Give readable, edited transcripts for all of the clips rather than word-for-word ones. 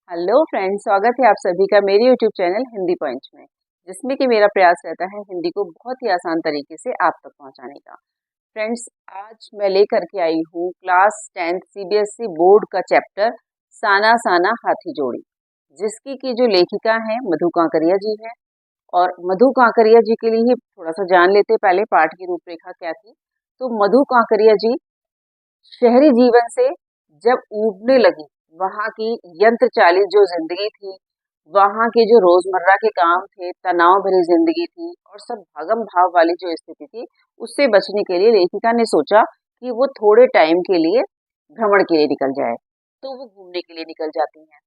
Hello friends, स्वागत है आप सभी का मेरे यूट्यूब चैनल हिंदी पॉइंट्स में, जिसमें कि मेरा प्रयास रहता है हिंदी को बहुत ही आसान तरीके से आप तक पहुंचाने का। फ्रेंड्स, आज मैं लेकर के आई हूँ क्लास 10th सीबीएसई बोर्ड का चैप्टर साना साना हाथी जोड़ी, जिसकी की जो लेखिका हैं मधु कांकरिया जी हैं। और मधु कांकरिया जी के लिए ही थोड़ा सा जान लेते पहले पाठ की रूपरेखा क्या थी। तो मधु कांकरिया जी शहरी जीवन से जब ऊबने लगी, वहाँ की यंत्र चालित जो जिंदगी थी, वहाँ के जो रोजमर्रा के काम थे, तनाव भरी जिंदगी थी और सब भागम भाव वाली जो स्थिति थी, उससे बचने के लिए लेखिका ने सोचा कि वो थोड़े टाइम के लिए भ्रमण के लिए निकल जाए। तो वो घूमने के लिए निकल जाती हैं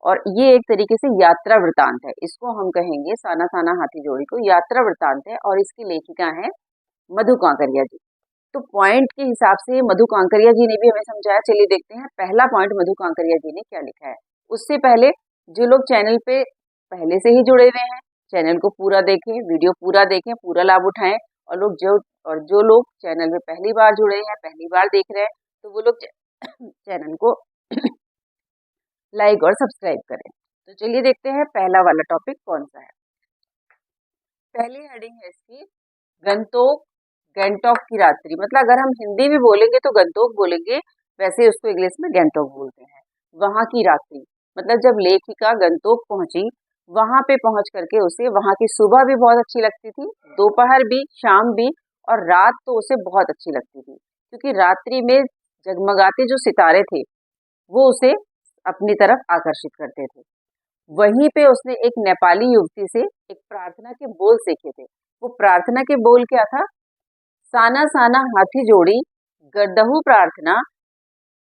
और ये एक तरीके से यात्रा वृतांत है। इसको हम कहेंगे, साना साना हाथी जोड़ी को यात्रा वृतांत है और इसकी लेखिका है मधु कांकरिया जी। तो पॉइंट के हिसाब से मधु कांकरिया जी ने भी हमें समझाया। चलिए देखते हैं पहला पॉइंट मधु कांकरिया जी ने क्या लिखा है। उससे पहले जो लोग चैनल पे पहले से ही जुड़े हुए हैं, चैनल को पूरा देखें, वीडियो पूरा देखें, पूरा लाभ उठाएं। और जो लोग चैनल में पहली बार जुड़े हैं, पहली बार देख रहे हैं, तो वो लोग चैनल को लाइक और सब्सक्राइब करें। तो चलिए देखते हैं पहला वाला टॉपिक कौन सा है। पहली हेडिंग है इसकी गंतोक गैंगटॉक की रात्रि। मतलब अगर हम हिंदी में बोलेंगे तो गंतोक बोलेंगे, वैसे उसको इंग्लिश में गैंगटॉक बोलते हैं। वहां की रात्रि मतलब जब लेखिका गंतोक पहुंची, वहां पे पहुंच करके उसे वहां की सुबह भी बहुत अच्छी लगती थी, दोपहर भी, शाम भी, और रात तो उसे बहुत अच्छी लगती थी, क्योंकि रात्रि में जगमगाते जो सितारे थे वो उसे अपनी तरफ आकर्षित करते थे। वहीं पे उसने एक नेपाली युवती से एक प्रार्थना के बोल सीखे थे। वो प्रार्थना के बोल क्या था? साना साना हाथी जोड़ी, गड्डहू प्रार्थना,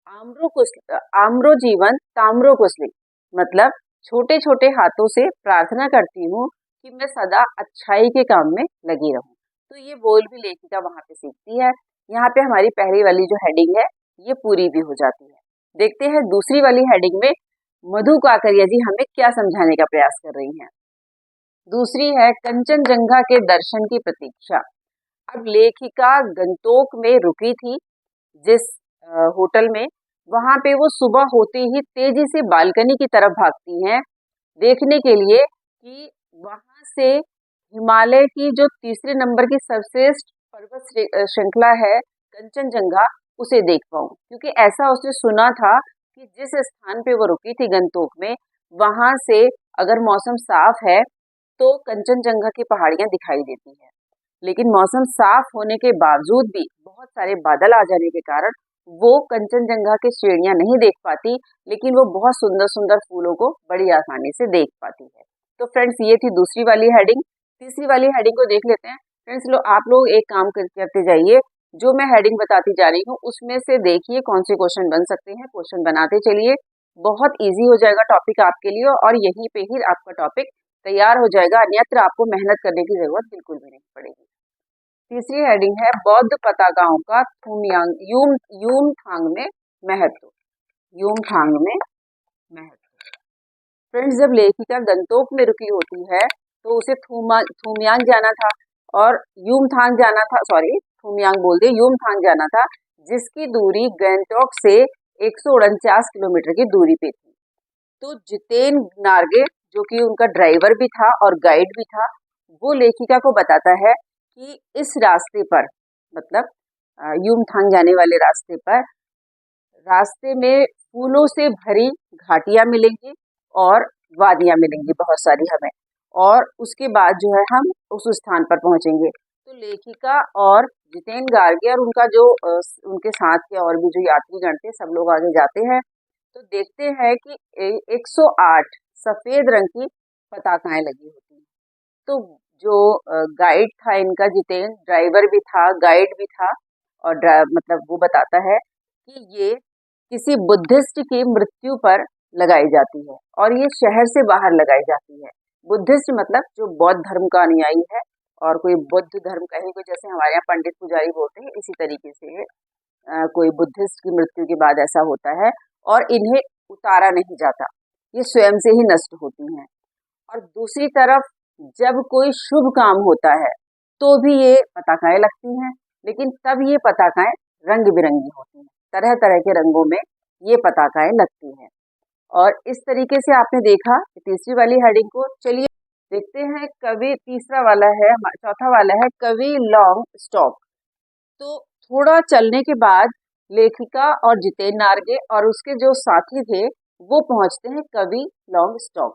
आम्रो जीवन ताम्रो कुशली। मतलब छोटे छोटे हाथों से प्रार्थना करती हूँ कि मैं सदा अच्छाई के काम में लगी रहूं। तो ये बोल भी लेखिका वहां पे सीखती है। यहाँ पे हमारी पहली वाली जो हेडिंग है ये पूरी भी हो जाती है। देखते हैं दूसरी वाली हेडिंग में मधु काकरिया जी हमें क्या समझाने का प्रयास कर रही हैं। दूसरी है कंचनजंगा के दर्शन की प्रतीक्षा। अब लेखिका गंतोक में रुकी थी जिस होटल में, वहां पे वो सुबह होते ही तेजी से बालकनी की तरफ भागती हैं, देखने के लिए कि वहां से हिमालय की जो तीसरे नंबर की सर्वश्रेष्ठ पर्वत श्रृंखला है कंचनजंगा, उसे देख पाऊं। क्योंकि ऐसा उसने सुना था कि जिस स्थान पे वो रुकी थी गंतोक में, वहां से अगर मौसम साफ है तो कंचनजंगा की पहाड़ियां दिखाई देती है। लेकिन मौसम साफ होने के बावजूद भी बहुत सारे बादल आ जाने के कारण वो कंचनजंगा की श्रेणियां नहीं देख पाती, लेकिन वो बहुत सुंदर सुंदर फूलों को बड़ी आसानी से देख पाती है। तो फ्रेंड्स, ये थी दूसरी वाली हेडिंग। तीसरी वाली हेडिंग को देख लेते हैं। फ्रेंड्स, आप लोग एक काम करते जाइए, जो मैं हेडिंग बताती जा रही हूँ उसमें से देखिए कौन से क्वेश्चन बन सकते हैं, क्वेश्चन बनाते चलिए। बहुत ईजी हो जाएगा टॉपिक आपके लिए और यहीं पे ही आपका टॉपिक तैयार हो जाएगा, अन्यत्र आपको मेहनत करने की जरूरत बिल्कुल भी नहीं पड़ेगी। तीसरी हेडिंग है बौद्ध पताकाओं का यूमथांग में महत्व। यूमथांग में महत्व। फ्रेंड्स, जब लेखिका गंतोक में रुकी होती है तो उसे थूमयांग जाना था और यूमथांग जाना था, सॉरी थूमयांग बोल दिए, यूमथांग जाना था, जिसकी दूरी गंगटोक से 149 किलोमीटर की दूरी पे थी। तो जितेन नार्गे, जो कि उनका ड्राइवर भी था और गाइड भी था, वो लेखिका को बताता है कि इस रास्ते पर, मतलब यूमथांग जाने वाले रास्ते में फूलों से भरी घाटियां मिलेंगी और वादियां मिलेंगी बहुत सारी हमें, और उसके बाद जो है हम उस स्थान पर पहुंचेंगे। तो लेखिका और जितेन गार्गे और उनका जो उनके साथ के और भी जो यात्रीगण थे, सब लोग आगे जाते हैं। तो देखते हैं कि 108 सफेद रंग की पताकाएं लगी होती हैं। तो जो गाइड था इनका, जितेन ड्राइवर भी था, गाइड भी था, और मतलब वो बताता है कि ये किसी बुद्धिस्ट की मृत्यु पर लगाई जाती है और ये शहर से बाहर लगाई जाती है। बुद्धिस्ट मतलब जो बौद्ध धर्म का अनुयायी है, और कोई बुद्ध धर्म कहें, कोई जैसे हमारे यहाँ पंडित पुजारी बोलते हैं, इसी तरीके से कोई बुद्धिस्ट की मृत्यु के बाद ऐसा होता है और इन्हें उतारा नहीं जाता, ये स्वयं से ही नष्ट होती हैं। और दूसरी तरफ जब कोई शुभ काम होता है तो भी ये पताकाएं लगती हैं, लेकिन तब ये पताकाएं रंग बिरंगी होती हैं, तरह तरह के रंगों में ये पताकाएं लगती हैं। और इस तरीके से आपने देखा तीसरी वाली हेडिंग को। चलिए देखते हैं कवि, तीसरा वाला है, चौथा वाला है कवि लॉन्ग स्टॉप। तो थोड़ा चलने के बाद लेखिका और जितेन नारगे और उसके जो साथी थे वो पहुंचते हैं कवि लॉन्ग स्टॉप।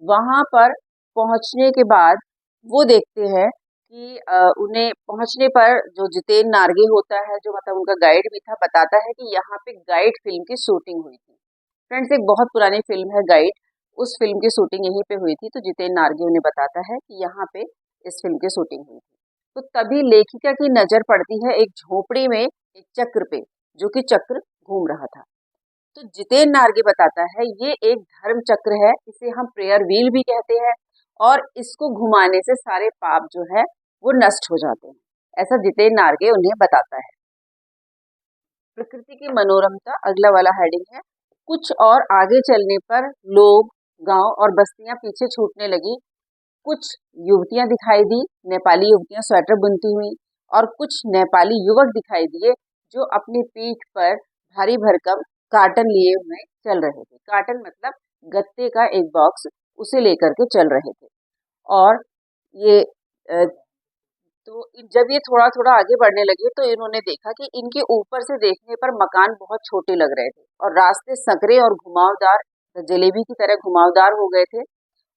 वहां पर पहुंचने के बाद वो देखते हैं कि उन्हें पहुंचने पर जो जितेन नारगे होता है, जो मतलब उनका गाइड भी था, बताता है कि यहाँ पे गाइड फिल्म की शूटिंग हुई थी। फ्रेंड्स, एक बहुत पुरानी फिल्म है गाइड, उस फिल्म की शूटिंग यहीं पे हुई थी। तो जितेन नारगे उन्हें बताता है कि यहाँ पे इस फिल्म की शूटिंग हुई थी। तो तभी लेखिका की नजर पड़ती है एक झोपड़ी में एक चक्र पे, जो कि चक्र घूम रहा था। तो जितेन नारगे बताता है ये एक धर्म चक्र है, इसे हम प्रेयर व्हील भी कहते हैं, और इसको घुमाने से सारे पाप जो है वो नष्ट हो जाते हैं। ऐसा जितेन नारगे उन्हें बताता है। प्रकृति की मनोरमता अगला वाला हेडिंग है। कुछ और आगे चलने पर लोग, गांव और बस्तियां पीछे छूटने लगी। कुछ युवतियां दिखाई दी, नेपाली युवतियां स्वेटर बुनती हुई, और कुछ नेपाली युवक दिखाई दिए जो अपनी पीठ पर भारी भरकम कार्टन लिए हुए चल रहे थे। कार्टन मतलब गत्ते का एक बॉक्स, उसे लेकर के चल रहे थे। और ये जब ये थोड़ा थोड़ा आगे बढ़ने लगे तो इन्होंने देखा कि इनके ऊपर से देखने पर मकान बहुत छोटे लग रहे थे, और रास्ते संकरे और घुमावदार, जलेबी की तरह घुमावदार हो गए थे।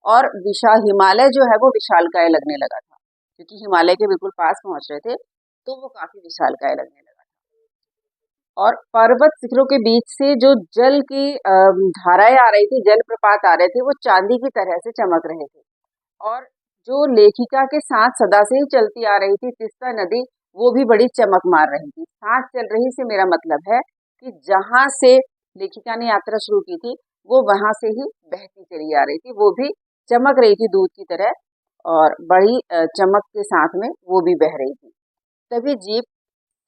और विशाल हिमालय जो है वो विशालकाय लगने लगा था, क्योंकि हिमालय के बिल्कुल पास पहुंच रहे थे तो वो काफी विशालकाय लगने लगा था। और पर्वत शिखरों के बीच से जो जल की धाराएं आ रही थी, जल प्रपात आ रहे थे, वो चांदी की तरह से चमक रहे थे। और जो लेखिका के साथ सदा से ही चलती आ रही थी तीस्ता नदी, वो भी बड़ी चमक मार रही थी। साथ चल रही से मेरा मतलब है कि जहां से लेखिका ने यात्रा शुरू की थी वो वहां से ही बहती चली आ रही थी, वो भी चमक रही थी दूध की तरह, और बड़ी चमक के साथ में वो भी बह रही थी। तभी जीप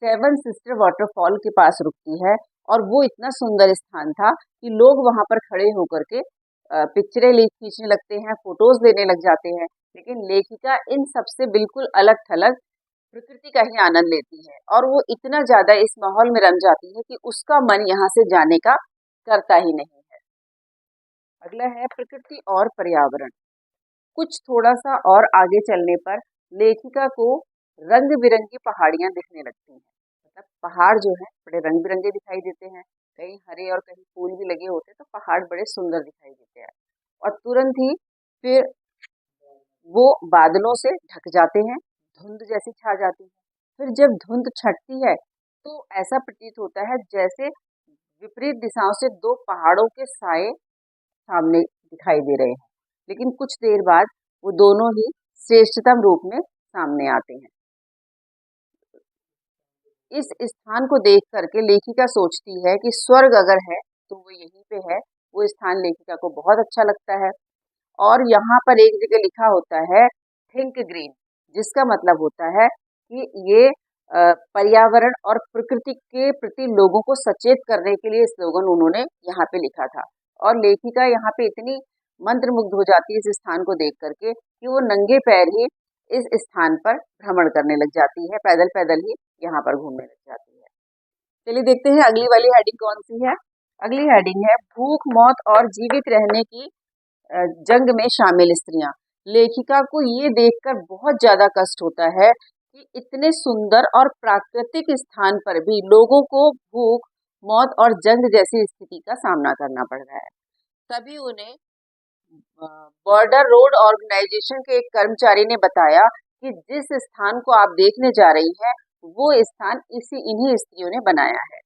सेवन सिस्टर वाटरफॉल के पास रुकती है, और वो इतना सुंदर स्थान था कि लोग वहां पर खड़े होकर के पिक्चरें खींचने लगते हैं, फोटोज लेने लग जाते हैं। लेकिन लेखिका इन सबसे बिल्कुल अलग थलग प्रकृति का ही आनंद लेती है, और वो इतना ज्यादा इस माहौल में रम जाती है कि उसका मन यहाँ से जाने का करता ही नहीं है। अगला है प्रकृति और पर्यावरण। कुछ थोड़ा सा और आगे चलने पर लेखिका को रंग बिरंगी पहाड़ियां दिखने लगती हैं। मतलब पहाड़ जो है बड़े रंग बिरंगे दिखाई देते हैं, कहीं हरे और कहीं फूल भी लगे होते हैं, तो पहाड़ बड़े सुंदर दिखाई देते हैं। और तुरंत ही फिर वो बादलों से ढक जाते हैं, धुंध जैसी छा जाती है। फिर जब धुंध छटती है तो ऐसा प्रतीत होता है जैसे विपरीत दिशाओं से दो पहाड़ों के साए सामने दिखाई दे रहे हैं। लेकिन कुछ देर बाद वो दोनों ही श्रेष्ठतम रूप में सामने आते हैं। इस स्थान को देख करके लेखिका सोचती है कि स्वर्ग अगर है तो वो यहीं पे है। वो स्थान लेखिका को बहुत अच्छा लगता है। और यहाँ पर एक जगह लिखा होता है थिंक ग्रीन, जिसका मतलब होता है कि ये पर्यावरण और प्रकृति के प्रति लोगों को सचेत करने के लिए स्लोगन उन्होंने यहाँ पे लिखा था। और लेखिका यहाँ पे इतनी मंत्रमुग्ध हो जाती है इस स्थान को देख करके कि वो नंगे पैर ही इस स्थान पर भ्रमण करने लग जाती है, पैदल पैदल ही यहाँ पर घूमने लग जाती है। चलिए देखते हैं अगली वाली हेडिंग कौन सी है। अगली हेडिंग है भूख, मौत और जीवित रहने की जंग में शामिल स्त्रियां। लेखिका को ये देखकर बहुत ज्यादा कष्ट होता है कि इतने सुंदर और प्राकृतिक स्थान पर भी लोगों को भूख, मौत और जंग जैसी स्थिति का सामना करना पड़ रहा है। तभी उन्हें बॉर्डर रोड ऑर्गेनाइजेशन के एक कर्मचारी ने बताया कि जिस स्थान को आप देखने जा रही हैं वो स्थान इन्हीं स्त्रियों ने बनाया है।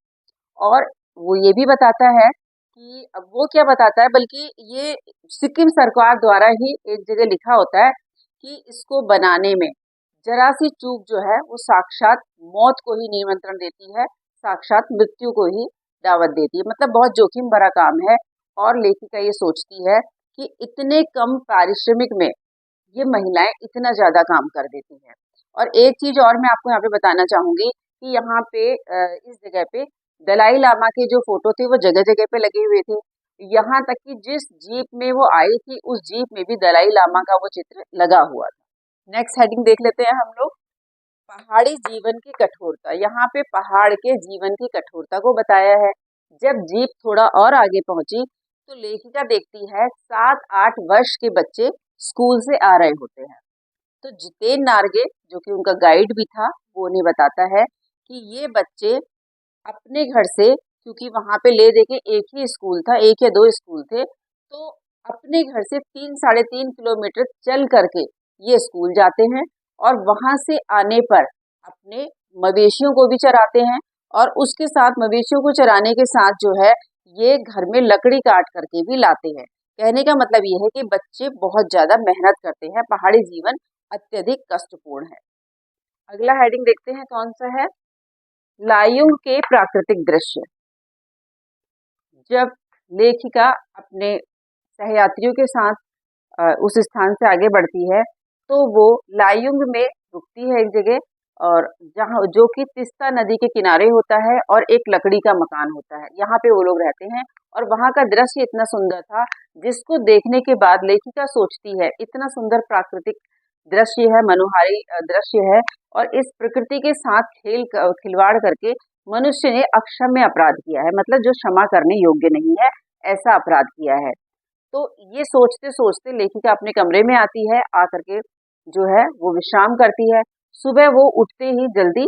और वो ये भी बताता है कि अब वो क्या बताता है, बल्कि ये सिक्किम सरकार द्वारा ही एक जगह लिखा होता है कि इसको बनाने में जरा सी चूक जो है वो साक्षात मौत को ही निमंत्रण देती है, साक्षात मृत्यु को ही दावत देती है। मतलब बहुत जोखिम भरा काम है। और लेखिका ये सोचती है कि इतने कम पारिश्रमिक में ये महिलाएं इतना ज्यादा काम कर देती हैं। और एक चीज और मैं आपको यहाँ पे बताना चाहूंगी कि यहाँ पे इस जगह पे दलाई लामा के जो फोटो थे वो जगह जगह पे लगे हुए थे। यहाँ तक कि जिस जीप में वो आई थी उस जीप में भी दलाई लामा का वो चित्र लगा हुआ था। नेक्स्ट हेडिंग देख लेते हैं हम लोग, पहाड़ी जीवन की कठोरता। यहाँ पे पहाड़ के जीवन की कठोरता को बताया है। जब जीप थोड़ा और आगे पहुंची तो लेखिका देखती है 7-8 वर्ष के बच्चे स्कूल से आ रहे होते हैं। तो जितेन नारगे जो कि उनका गाइड भी था, वो उन्हें बताता है कि ये बच्चे अपने घर से, क्योंकि वहां पे ले दे के एक ही स्कूल था, एक या दो स्कूल थे, तो अपने घर से 3-3.5 किलोमीटर चल करके ये स्कूल जाते हैं और वहां से आने पर अपने मवेशियों को भी चराते हैं और उसके साथ मवेशियों को चराने के साथ जो है ये घर में लकड़ी काट करके भी लाते हैं। कहने का मतलब ये है कि बच्चे बहुत ज्यादा मेहनत करते हैं, पहाड़ी जीवन अत्यधिक कष्टपूर्ण है। अगला हेडिंग देखते हैं कौन सा है, लायुंग के प्राकृतिक दृश्य। जब लेखिका अपने सहयात्रियों के साथ उस स्थान से आगे बढ़ती है तो वो लायुंग में रुकती है एक जगह, और जहाँ जो कि तिस्ता नदी के किनारे होता है और एक लकड़ी का मकान होता है, यहाँ पे वो लोग रहते हैं। और वहाँ का दृश्य इतना सुंदर था जिसको देखने के बाद लेखिका सोचती है इतना सुंदर प्राकृतिक दृश्य है, मनोहारी दृश्य है, और इस प्रकृति के साथ खिलवाड़ करके मनुष्य ने अक्षम्य अपराध किया है, मतलब जो क्षमा करने योग्य नहीं है, ऐसा अपराध किया है। तो ये सोचते सोचते लेखिका अपने कमरे में आती है, आकर के जो है वो विश्राम करती है। सुबह वो उठते ही जल्दी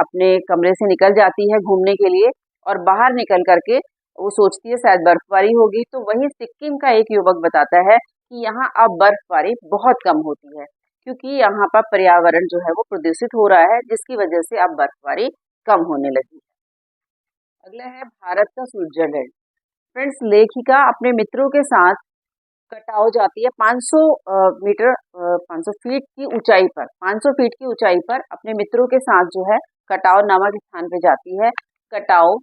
अपने कमरे से निकल जाती है घूमने के लिए, और बाहर निकल करके वो सोचती है शायद बर्फबारी होगी। तो वही सिक्किम का एक युवक बताता है कि यहाँ अब बर्फबारी बहुत कम होती है, क्योंकि यहाँ पर पर्यावरण जो है वो प्रदूषित हो रहा है, जिसकी वजह से अब बर्फबारी कम होने लगी है। अगला है भारत का स्विट्जरलैंड। फ्रेंड्स, लेखिका अपने मित्रों के साथ कटाव जाती है 500 मीटर 500 फीट की ऊंचाई पर, 500 फीट की ऊंचाई पर अपने मित्रों के साथ जो है कटाव नामक स्थान पे जाती है। कटाव,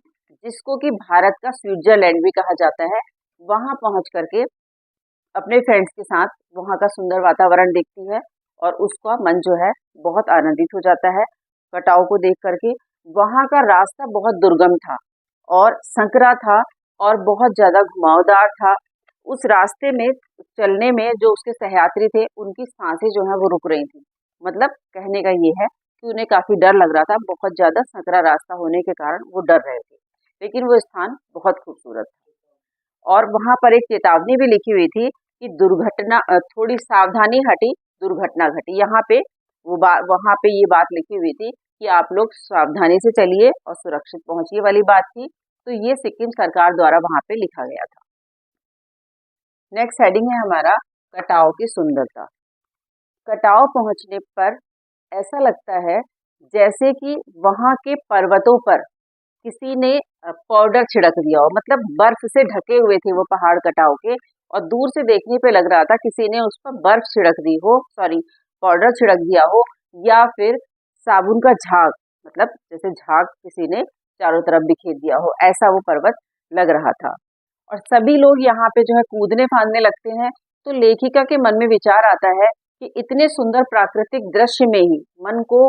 जिसको कि भारत का स्विट्जरलैंड भी कहा जाता है, वहां पहुंच करके अपने फ्रेंड्स के साथ वहां का सुंदर वातावरण देखती है और उसका मन जो है बहुत आनंदित हो जाता है कटाव को देख करके। वहां का रास्ता बहुत दुर्गम था और संकरा था और बहुत ज्यादा घुमावदार था। उस रास्ते में चलने में जो उसके सहयात्री थे उनकी सांसें जो है वो रुक रही थी। मतलब कहने का ये है कि उन्हें काफी डर लग रहा था, बहुत ज्यादा संकरा रास्ता होने के कारण वो डर रहे थे। लेकिन वो स्थान बहुत खूबसूरत था और वहां पर एक चेतावनी भी लिखी हुई थी कि दुर्घटना, थोड़ी सावधानी हटी दुर्घटना घटी। यहाँ पे वहां पे ये बात लिखी हुई थी कि आप लोग सावधानी से चलिए और सुरक्षित पहुंचिए वाली बात थी। तो ये सिक्किम सरकार द्वारा वहां पे लिखा गया था। नेक्स्ट हेडिंग है हमारा कटाव की सुंदरता। कटाव पहुंचने पर ऐसा लगता है जैसे कि वहां के पर्वतों पर किसी ने पाउडर छिड़क दिया हो, मतलब बर्फ से ढके हुए थे वो पहाड़ कटाव के, और दूर से देखने पे लग रहा था किसी ने उस पर बर्फ छिड़क दी हो, सॉरी पाउडर छिड़क दिया हो, या फिर साबुन का झाग, मतलब जैसे झाग किसी ने चारों तरफ बिखेर दिया हो, ऐसा वो पर्वत लग रहा था। और सभी लोग यहाँ पे जो है कूदने फांदने लगते हैं। तो लेखिका के मन में विचार आता है कि इतने सुंदर प्राकृतिक दृश्य में ही मन को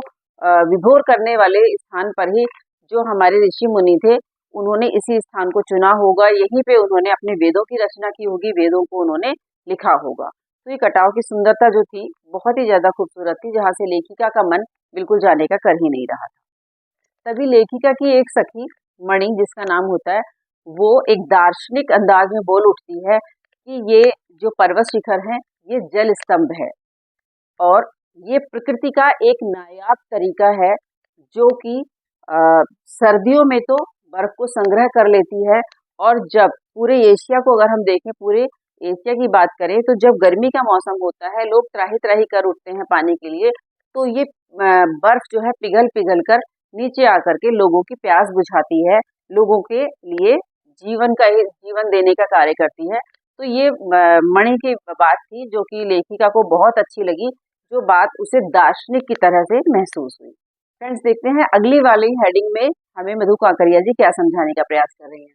विभोर करने वाले स्थान पर ही जो हमारे ऋषि मुनि थे उन्होंने इसी स्थान को चुना होगा, यहीं पे उन्होंने अपने वेदों की रचना की होगी, वेदों को उन्होंने लिखा होगा। तो ये कटाव की सुंदरता जो थी बहुत ही ज्यादा खूबसूरत थी, जहाँ से लेखिका का मन बिल्कुल जाने का कर ही नहीं रहा था। तभी लेखिका की एक सखी मणि, जिसका नाम होता है, वो एक दार्शनिक अंदाज में बोल उठती है कि ये जो पर्वत शिखर है ये जल स्तंभ है और ये प्रकृति का एक नायाब तरीका है जो कि सर्दियों में तो बर्फ को संग्रह कर लेती है, और जब पूरे एशिया को अगर हम देखें, पूरे एशिया की बात करें, तो जब गर्मी का मौसम होता है लोग त्राही त्राही कर उठते हैं पानी के लिए, तो ये बर्फ जो है पिघल पिघल कर नीचे आकर के लोगों की प्यास बुझाती है, लोगों के लिए जीवन देने का कार्य करती है। तो ये मणि की बात थी जो कि लेखिका को बहुत अच्छी लगी, जो बात उसे दार्शनिक की तरह से महसूस हुई। फ्रेंड्स, देखते हैं अगली वाली हेडिंग में हमें मधु काकरिया जी क्या समझाने का प्रयास कर रही हैं।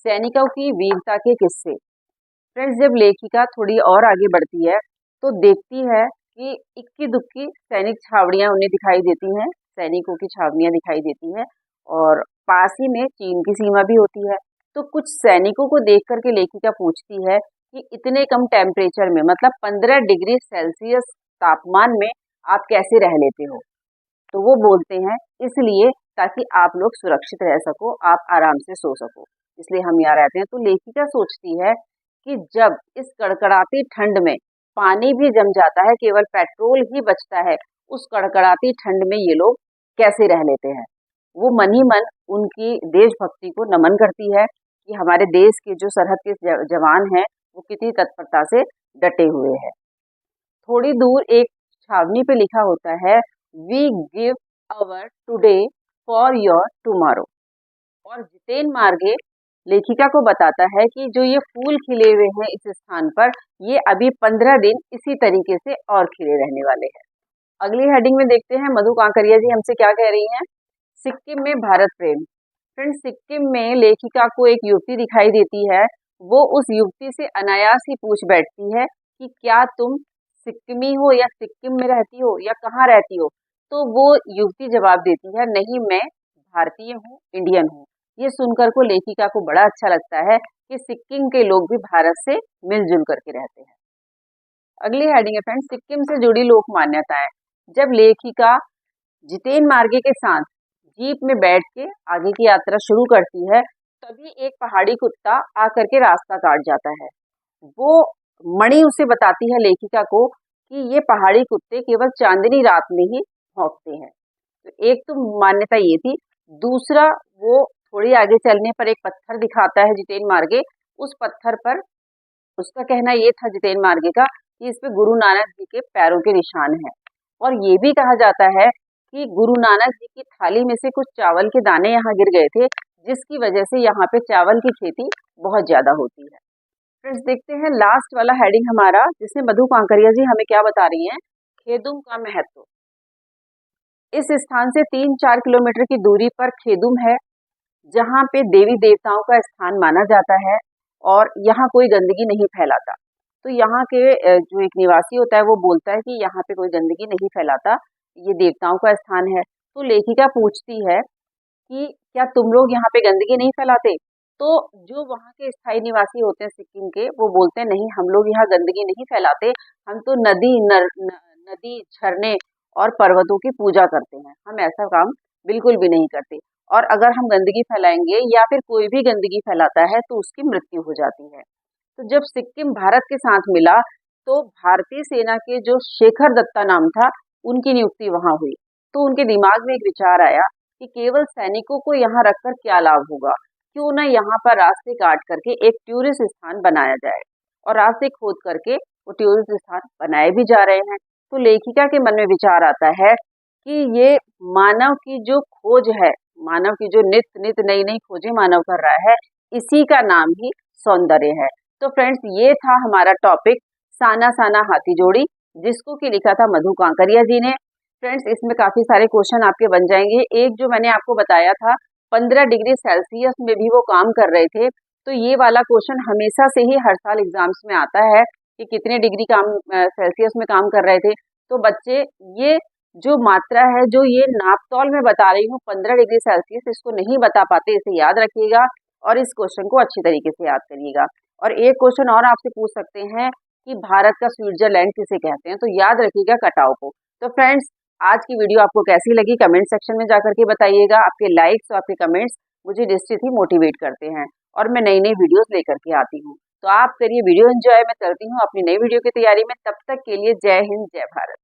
सैनिकों की वीरता के किस्से। फ्रेंड्स, जब लेखिका थोड़ी और आगे बढ़ती है तो देखती है कि इक्की दुक्की सैनिक छावड़ियां उन्हें दिखाई देती हैं, सैनिकों की छावनियां दिखाई देती हैं, और पास ही में चीन की सीमा भी होती है। तो कुछ सैनिकों को देख करके लेखिका पूछती है कि इतने कम टेम्परेचर में, मतलब 15 डिग्री सेल्सियस तापमान में आप कैसे रह लेते हो? तो वो बोलते हैं इसलिए ताकि आप लोग सुरक्षित रह सको, आप आराम से सो सको। इसलिए हम यहाँ रहते हैं। तो लेखिका सोचती है कि जब इस कड़कड़ाती ठंड में पानी भी जम जाता है, केवल पेट्रोल ही बचता है, उस कड़कड़ाती ठंड में ये लोग कैसे रह लेते हैं। वो मन ही मन उनकी देशभक्ति को नमन करती है कि हमारे देश के जो सरहद के जवान हैं वो कितनी तत्परता से डटे हुए हैं। थोड़ी दूर एक छावनी पे लिखा होता है, we give our today for your tomorrow. और जितेन मार्गे लेखिका को बताता है कि जो ये फूल खिले हुए हैं इस स्थान पर, ये अभी 15 दिन इसी तरीके से और खिले रहने वाले हैं। अगली हेडिंग में देखते हैं मधु कांकरिया जी हमसे क्या कह रही हैं। सिक्किम में भारत प्रेम। फ्रेंड्स, सिक्किम में लेखिका को एक युवती दिखाई देती है। वो उस युवती से अनायास ही पूछ बैठती है कि क्या तुम सिक्किमी हो या सिक्किम में रहती हो या कहाँ रहती हो। तो वो युवती जवाब देती है, नहीं मैं भारतीय हूँ, इंडियन हूँ। ये सुनकर को लेखिका को बड़ा अच्छा लगता है कि सिक्किम के लोग भी भारत से मिलजुल करके रहते हैं। अगली हेडिंग है फ्रेंड्स, सिक्किम से जुड़ी लोक मान्यताएं। जब लेखिका जितेन मार्गे के साथ जीप में बैठ के आगे की यात्रा शुरू करती है, तभी एक पहाड़ी कुत्ता आकर के रास्ता काट जाता है। वो मणि उसे बताती है लेखिका को कि ये पहाड़ी कुत्ते केवल चांदनी रात में ही भौंकते हैं। तो एक तो मान्यता ये थी। दूसरा, वो थोड़ी आगे चलने पर एक पत्थर दिखाता है जितेन मार्गे। उस पत्थर पर उसका कहना ये था जितेन मार्गे का कि इस पे गुरु नानक जी के पैरों के निशान हैं। और ये भी कहा जाता है कि गुरु नानक जी की थाली में से कुछ चावल के दाने यहाँ गिर गए थे, जिसकी वजह से यहाँ पे चावल की खेती बहुत ज्यादा होती है। फ्रेंड्स, देखते हैं लास्ट वाला हेडिंग हमारा, जिसमें मधु कांकरिया जी हमें क्या बता रही हैं, खेदुम का महत्व। इस स्थान से 3-4 किलोमीटर की दूरी पर खेदुम है, जहाँ पे देवी देवताओं का स्थान माना जाता है और यहाँ कोई गंदगी नहीं फैलाता। तो यहाँ के जो एक निवासी होता है वो बोलता है कि यहाँ पे कोई गंदगी नहीं फैलाता, ये देवताओं का स्थान है। तो लेखिका पूछती है कि क्या तुम लोग यहाँ पे गंदगी नहीं फैलाते। तो जो वहाँ के स्थायी निवासी होते हैं सिक्किम के, वो बोलते हैं नहीं, हम लोग यहाँ गंदगी नहीं फैलाते, हम तो नदी झरने और पर्वतों की पूजा करते हैं, हम ऐसा काम बिल्कुल भी नहीं करते। और अगर हम गंदगी फैलाएंगे या फिर कोई भी गंदगी फैलाता है तो उसकी मृत्यु हो जाती है। तो जब सिक्किम भारत के साथ मिला तो भारतीय सेना के जो शेखर दत्ता नाम था, उनकी नियुक्ति वहां हुई। तो उनके दिमाग में एक विचार आया कि केवल सैनिकों को यहाँ रखकर क्या लाभ होगा, क्यों ना यहाँ पर रास्ते काट करके एक टूरिस्ट स्थान बनाया जाए। और रास्ते खोद करके वो टूरिस्ट स्थान बनाए भी जा रहे हैं। तो लेखिका के मन में विचार आता है कि ये मानव की जो खोज है, मानव की जो नित नई नई खोजें मानव कर रहा है, इसी का नाम ही सौंदर्य है। तो फ्रेंड्स, ये था हमारा टॉपिक साना साना हाथी जोड़ी, जिसको कि लिखा था मधु कांकरिया जी ने। फ्रेंड्स, इसमें काफी सारे क्वेश्चन आपके बन जाएंगे। एक जो मैंने आपको बताया था 15 डिग्री सेल्सियस में भी वो काम कर रहे थे, तो ये वाला क्वेश्चन हमेशा से ही हर साल एग्जाम्स में आता है कि कितने डिग्री सेल्सियस में काम कर रहे थे। तो बच्चे, ये जो मात्रा है, जो ये नापतौल में बता रही हूँ 15 डिग्री सेल्सियस, इसको नहीं बता पाते, इसे याद रखिएगा और इस क्वेश्चन को अच्छी तरीके से याद करिएगा। और एक क्वेश्चन और आपसे पूछ सकते हैं कि भारत का स्विट्जरलैंड किसे कहते हैं, तो याद रखिएगा कटाव को। तो फ्रेंड्स, आज की वीडियो आपको कैसी लगी कमेंट सेक्शन में जाकर के बताइएगा। आपके लाइक्स और आपके कमेंट्स मुझे निश्चित ही मोटिवेट करते हैं और मैं नई नई वीडियोस लेकर के आती हूँ। तो आप करिए वीडियो एंजॉय, मैं चलती हूँ अपनी नई वीडियो की तैयारी में। तब तक के लिए जय हिंद, जय भारत।